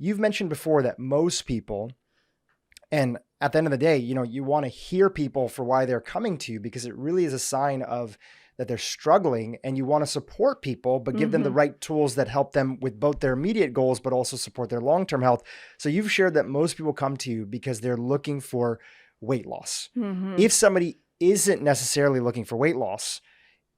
you've mentioned before that most people, and at the end of the day, you want to hear people for why they're coming to you, because it really is a sign of that they're struggling, and you want to support people, but give them the right tools that help them with both their immediate goals, but also support their long-term health. So you've shared that most people come to you because they're looking for weight loss. If somebody isn't necessarily looking for weight loss,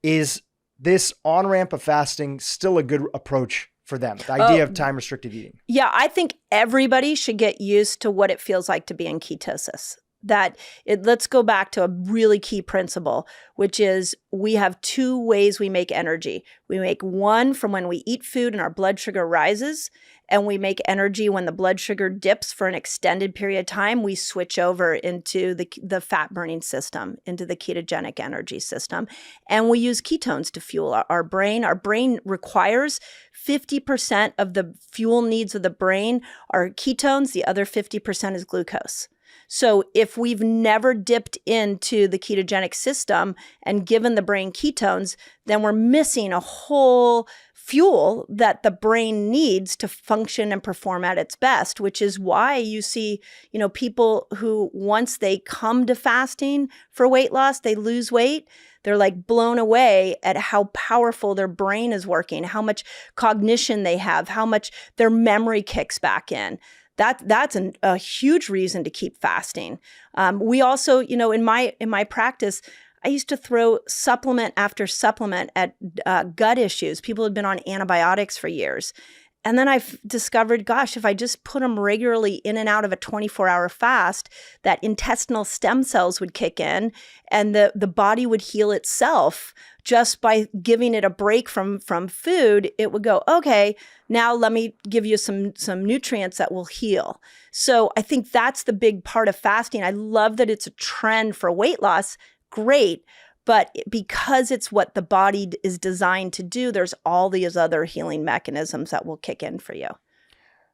is this on-ramp of fasting still a good approach for them? The idea of time-restricted eating. Yeah, I think everybody should get used to what it feels like to be in ketosis. Let's go back to a really key principle, which is we have two ways we make energy. We make one from when we eat food and our blood sugar rises, and we make energy when the blood sugar dips for an extended period of time. We switch over into the fat burning system, into the ketogenic energy system, and we use ketones to fuel our brain. Our brain requires 50% of the fuel needs of the brain are ketones. The other 50% is glucose. So if we've never dipped into the ketogenic system and given the brain ketones, then we're missing a whole fuel that the brain needs to function and perform at its best, which is why you see, people who once they come to fasting for weight loss, they lose weight. They're like blown away at how powerful their brain is working, how much cognition they have, how much their memory kicks back in. That's a huge reason to keep fasting. We also, in my practice, I used to throw supplement after supplement at gut issues. People had been on antibiotics for years. And then I've discovered, gosh, if I just put them regularly in and out of a 24-hour fast, that intestinal stem cells would kick in and the body would heal itself just by giving it a break from food. It would go, okay, now let me give you some nutrients that will heal. So I think that's the big part of fasting. I love that it's a trend for weight loss. Great. But because it's what the body is designed to do, there's all these other healing mechanisms that will kick in for you.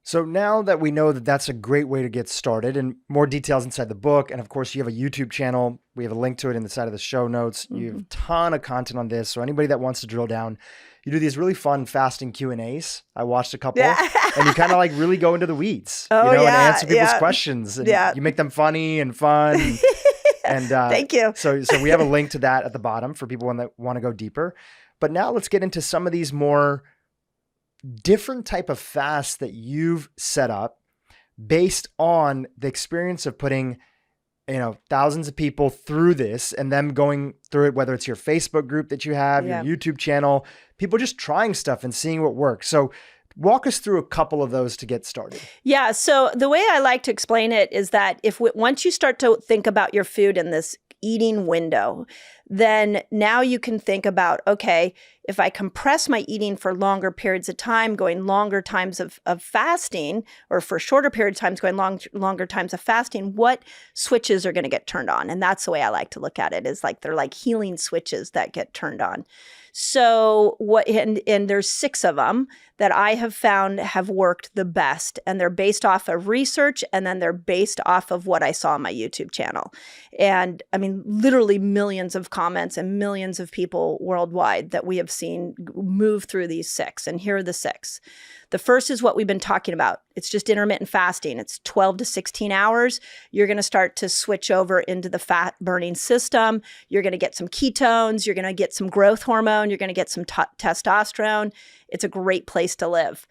So now that we know that that's a great way to get started, and more details inside the book, and of course you have a YouTube channel, we have a link to it in the side of the show notes. You have a ton of content on this. So anybody that wants to drill down, you do these really fun fasting Q&As. I watched a couple and you kind of like really go into the weeds, and answer people's questions, and you make them funny and fun. And thank you. So we have a link to that at the bottom for people that want to go deeper. But now let's get into some of these more different type of fasts that you've set up based on the experience of putting, thousands of people through this and them going through it, whether it's your Facebook group that you have, your YouTube channel, people just trying stuff and seeing what works. So walk us through a couple of those to get started. Yeah. So the way I like to explain it is that once you start to think about your food in this eating window, then now you can think about, okay, if I compress my eating for longer periods of time, going longer times of fasting, or for shorter periods of times, going longer times of fasting, what switches are going to get turned on? And that's the way I like to look at it, is like they're like healing switches that get turned on. So and there's 6 of them that I have found have worked the best, and they're based off of research, and then they're based off of what I saw on my YouTube channel. And I mean, literally millions of comments and millions of people worldwide that we have seen move through these 6. And here are the 6. The first is what we've been talking about. It's just intermittent fasting. It's 12 to 16 hours. You're going to start to switch over into the fat burning system. You're going to get some ketones. You're going to get some growth hormone. You're going to get some testosterone. It's a great place to live.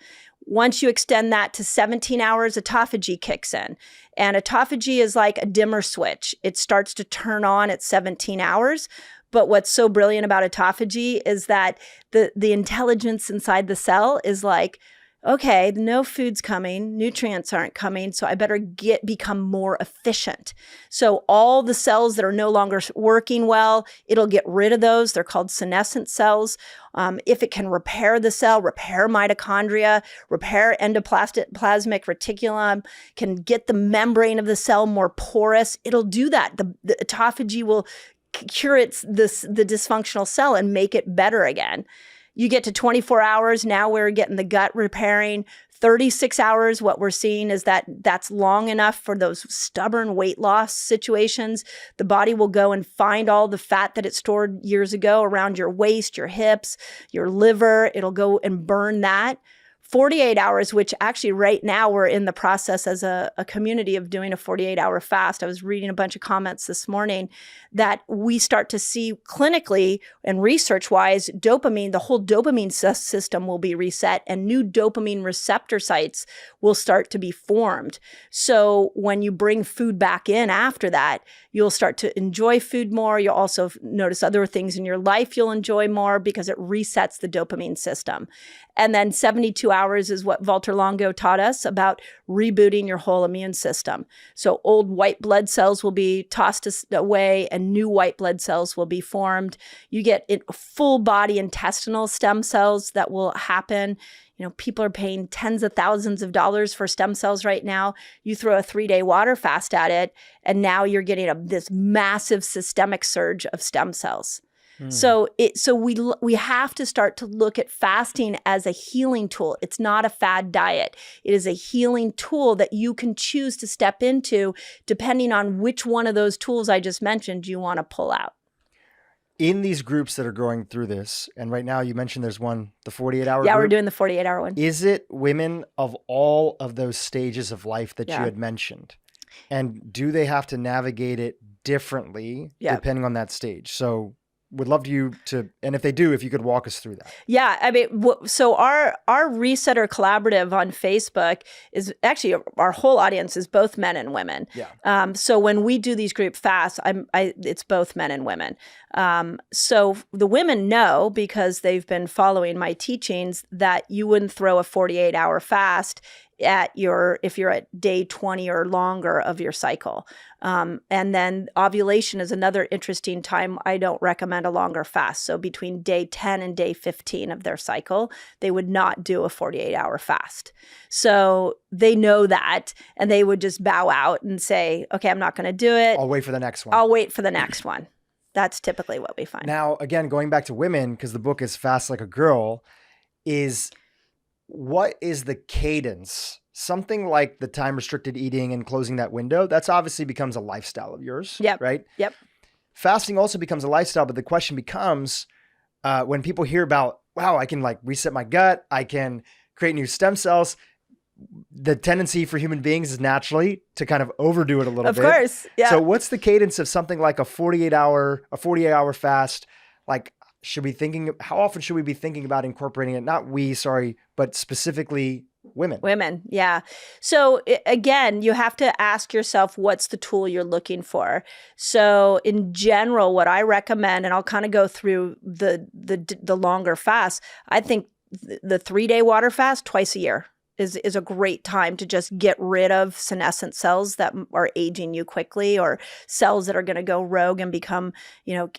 Once you extend that to 17 hours, autophagy kicks in. And autophagy is like a dimmer switch. It starts to turn on at 17 hours. But what's so brilliant about autophagy is that the intelligence inside the cell is like, okay, no food's coming, nutrients aren't coming, so I better become more efficient. So all the cells that are no longer working well, it'll get rid of those. They're called senescent cells. If it can repair the cell, repair mitochondria, repair endoplasmic reticulum, can get the membrane of the cell more porous, it'll do that. The autophagy will cure the dysfunctional cell and make it better again. You get to 24 hours, now we're getting the gut repairing. 36 hours, what we're seeing is that's long enough for those stubborn weight loss situations. The body will go and find all the fat that it stored years ago around your waist, your hips, your liver. It'll go and burn that. 48 hours, which actually right now we're in the process as a community of doing a 48-hour fast. I was reading a bunch of comments this morning that we start to see clinically and research-wise, dopamine, the whole dopamine system will be reset and new dopamine receptor sites will start to be formed. So when you bring food back in after that, you'll start to enjoy food more. You'll also notice other things in your life you'll enjoy more because it resets the dopamine system. And then 72 hours is what Walter Longo taught us about rebooting your whole immune system. So old white blood cells will be tossed away and new white blood cells will be formed. You get full body intestinal stem cells that will happen. You know, people are paying tens of thousands of dollars for stem cells right now. You throw a 3-day water fast at it, and now you're getting this massive systemic surge of stem cells. So we have to start to look at fasting as a healing tool. It's not a fad diet. It is a healing tool that you can choose to step into depending on which one of those tools I just mentioned you want to pull out. In these groups that are going through this, and right now you mentioned there's one, the 48-hour Yeah, group. we're doing the 48-hour one. Is it women of all of those stages of life that you had mentioned? And do they have to navigate it differently depending on that stage? So would love you to, and if they do, if you could walk us through that. Yeah, I mean, so our Resetter Collaborative on Facebook is actually our whole audience is both men and women. Yeah. So when we do these group fasts, it's both men and women. So the women know because they've been following my teachings that you wouldn't throw a 48-hour fast if you're at day 20 or longer of your cycle. And then ovulation is another interesting time. I don't recommend a longer fast. So between day 10 and day 15 of their cycle, they would not do a 48-hour fast. So they know that, and they would just bow out and say, okay, I'm not going to do it. I'll wait for the next one. I'll wait for the next one. That's typically what we find. Now, again, going back to women, because the book is Fast Like a Girl, what is the cadence? Something like the time restricted eating and closing that window, that's obviously becomes a lifestyle of yours, right? Yep. Fasting also becomes a lifestyle, but the question becomes when people hear about, wow, I can like reset my gut, I can create new stem cells. The tendency for human beings is naturally to kind of overdo it a little bit. Of course, yeah. So what's the cadence of something like a 48-hour fast? Like, how often should we be thinking about incorporating it? Not we, sorry, but specifically women. Women, yeah. So again, you have to ask yourself, what's the tool you're looking for? So in general, what I recommend, and I'll kind of go through the longer fast, I think the 3-day water fast twice a year is a great time to just get rid of senescent cells that are aging you quickly, or cells that are going to go rogue and become,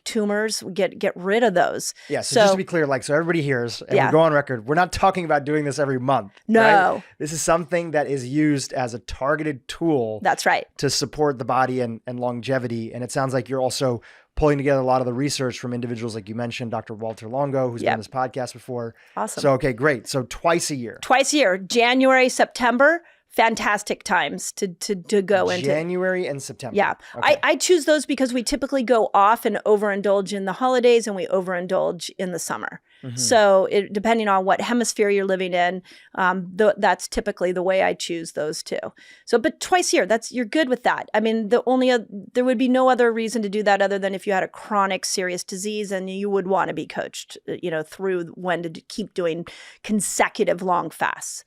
tumors. Get rid of those. Yeah. So just to be clear, so everybody hears, and we go on record, we're not talking about doing this every month. No. Right? This is something that is used as a targeted tool. That's right. To support the body and longevity. And it sounds like you're also pulling together a lot of the research from individuals like you mentioned, Dr. Walter Longo, who's been on this podcast before. Awesome. So, okay, great. So twice a year. Twice a year, January, September, fantastic times to go into. January and September. Yeah. Okay. I choose those because we typically go off and overindulge in the holidays and we overindulge in the summer. Mm-hmm. So depending on what hemisphere you're living in, that's typically the way I choose those two. So, but twice a year, you're good with that. I mean, there would be no other reason to do that other than if you had a chronic serious disease and you would want to be coached, through when to keep doing consecutive long fasts.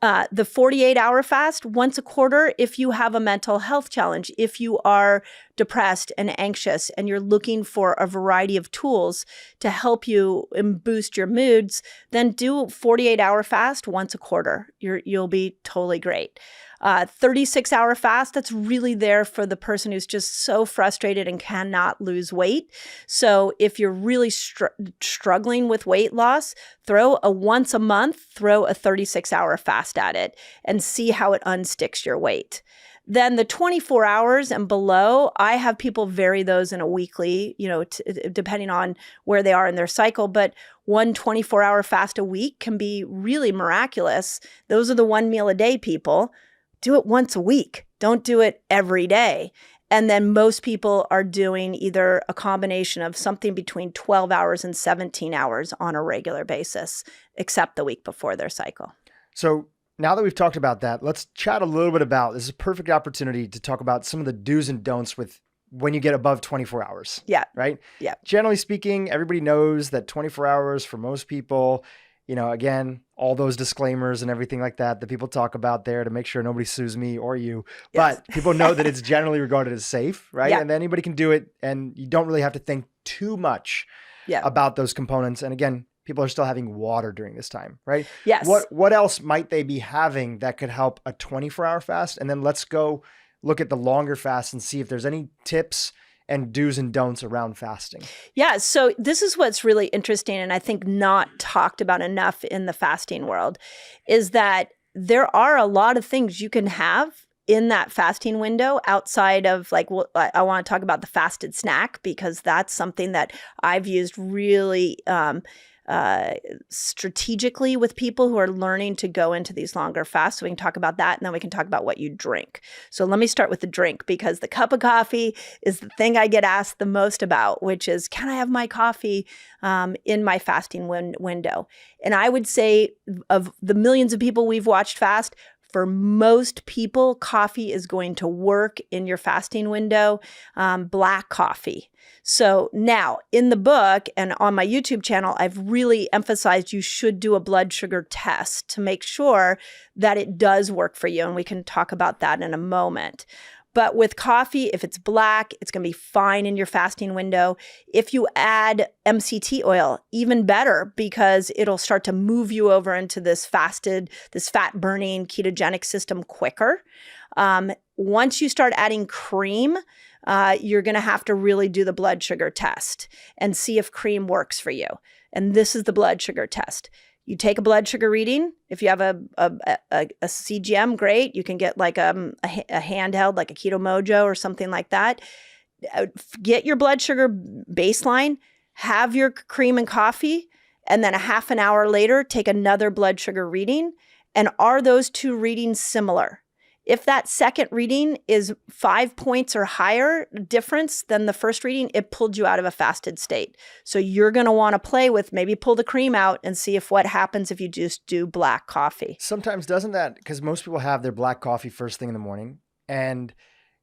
The 48-hour fast once a quarter if you have a mental health challenge, if you are depressed and anxious and you're looking for a variety of tools to help you and boost your moods, then do a 48-hour fast once a quarter. You'll be totally great. 36-hour fast, that's really there for the person who's just so frustrated and cannot lose weight. So if you're really struggling with weight loss, once a month, throw a 36-hour fast at it and see how it unsticks your weight. Then the 24 hours and below, I have people vary those in a weekly, depending on where they are in their cycle. But one 24-hour fast a week can be really miraculous. Those are the 1 meal a day people. Do it once a week. Don't do it every day. And then most people are doing either a combination of something between 12 hours and 17 hours on a regular basis, except the week before their cycle. So now that we've talked about that, let's chat a little bit about, this is a perfect opportunity to talk about some of the do's and don'ts with when you get above 24 hours. Yeah. Right? Yeah. Generally speaking, everybody knows that 24 hours for most people, again, all those disclaimers and everything like that people talk about there to make sure nobody sues me or you. Yes. But people know that it's generally regarded as safe, right? Yeah. And anybody can do it, and you don't really have to think too much about those components. And again, people are still having water during this time, right? Yes. What else might they be having that could help a 24-hour fast? And then let's go look at the longer fast and see if there's any tips and do's and don'ts around fasting. Yeah. So this is what's really interesting, and I think not talked about enough in the fasting world, is that there are a lot of things you can have in that fasting window outside of I want to talk about the fasted snack, because that's something that I've used really strategically with people who are learning to go into these longer fasts. So we can talk about that, and then we can talk about what you drink. So let me start with the drink, because the cup of coffee is the thing I get asked the most about, which is, can I have my coffee in my fasting window? And I would say, of the millions of people we've watched fast, for most people, coffee is going to work in your fasting window, black coffee. So now in the book and on my YouTube channel, I've really emphasized you should do a blood sugar test to make sure that it does work for you. And we can talk about that in a moment. But with coffee, if it's black, it's going to be fine in your fasting window. If you add MCT oil, even better, because it'll start to move you over into this fat-burning ketogenic system quicker. Once you start adding cream, you're going to have to really do the blood sugar test and see if cream works for you. And this is the blood sugar test. You take a blood sugar reading. If you have a CGM, great. You can get like a handheld, like a Keto Mojo or something like that. Get your blood sugar baseline, have your cream and coffee, and then a half an hour later, take another blood sugar reading. And are those two readings similar? If that second reading is 5 points or higher difference than the first reading, it pulled you out of a fasted state. So you're going to want to play with, maybe pull the cream out and see what happens if you just do black coffee. Sometimes doesn't that, because most people have their black coffee first thing in the morning, and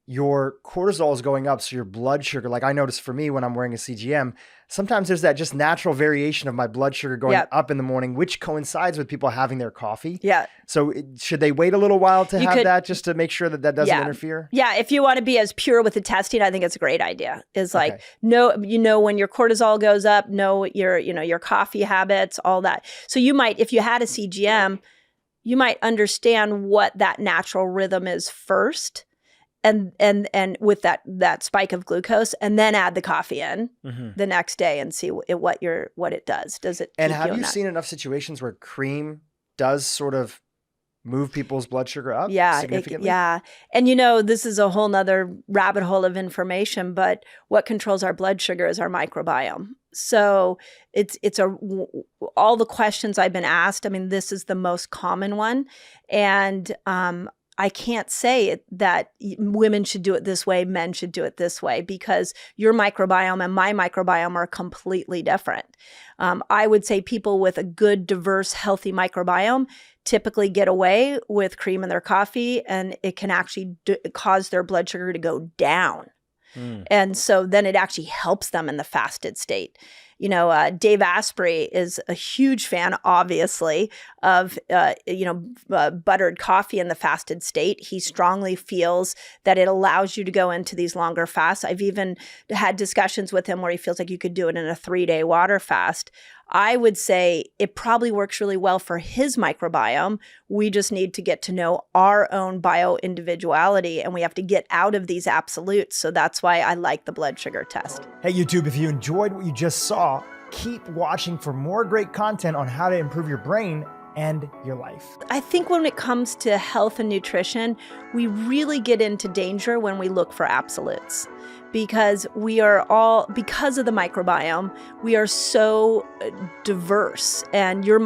your cortisol is going up. So your blood sugar, like I noticed for me when I'm wearing a CGM, sometimes there's that just natural variation of my blood sugar going up in the morning, which coincides with people having their coffee. Yeah. So should they wait a little while to have that, just to make sure that that doesn't interfere? Yeah. If you want to be as pure with the testing, I think it's a great idea. Is like, when your cortisol goes up, know your coffee habits, all that. So you might, if you had a CGM, you might understand what that natural rhythm is first. And with that spike of glucose, and then add the coffee in the next day and see what it does. Does it? And have you seen enough situations where cream does sort of move people's blood sugar up significantly? And this is a whole nother rabbit hole of information, but what controls our blood sugar is our microbiome. So it's all the questions I've been asked. I mean, this is the most common one. And, I can't say that women should do it this way, men should do it this way, because your microbiome and my microbiome are completely different. I would say people with a good, diverse, healthy microbiome typically get away with cream in their coffee, and it can actually cause their blood sugar to go down. And so then it actually helps them in the fasted state. Dave Asprey is a huge fan, obviously, of, buttered coffee in the fasted state. He strongly feels that it allows you to go into these longer fasts. I've even had discussions with him where he feels like you could do it in a 3-day water fast. I would say it probably works really well for his microbiome. We just need to get to know our own bio-individuality, and we have to get out of these absolutes. So that's why I like the blood sugar test. Hey, YouTube, if you enjoyed what you just saw, keep watching for more great content on how to improve your brain and your life. I think when it comes to health and nutrition, we really get into danger when we look for absolutes, because because of the microbiome, we are so diverse, and your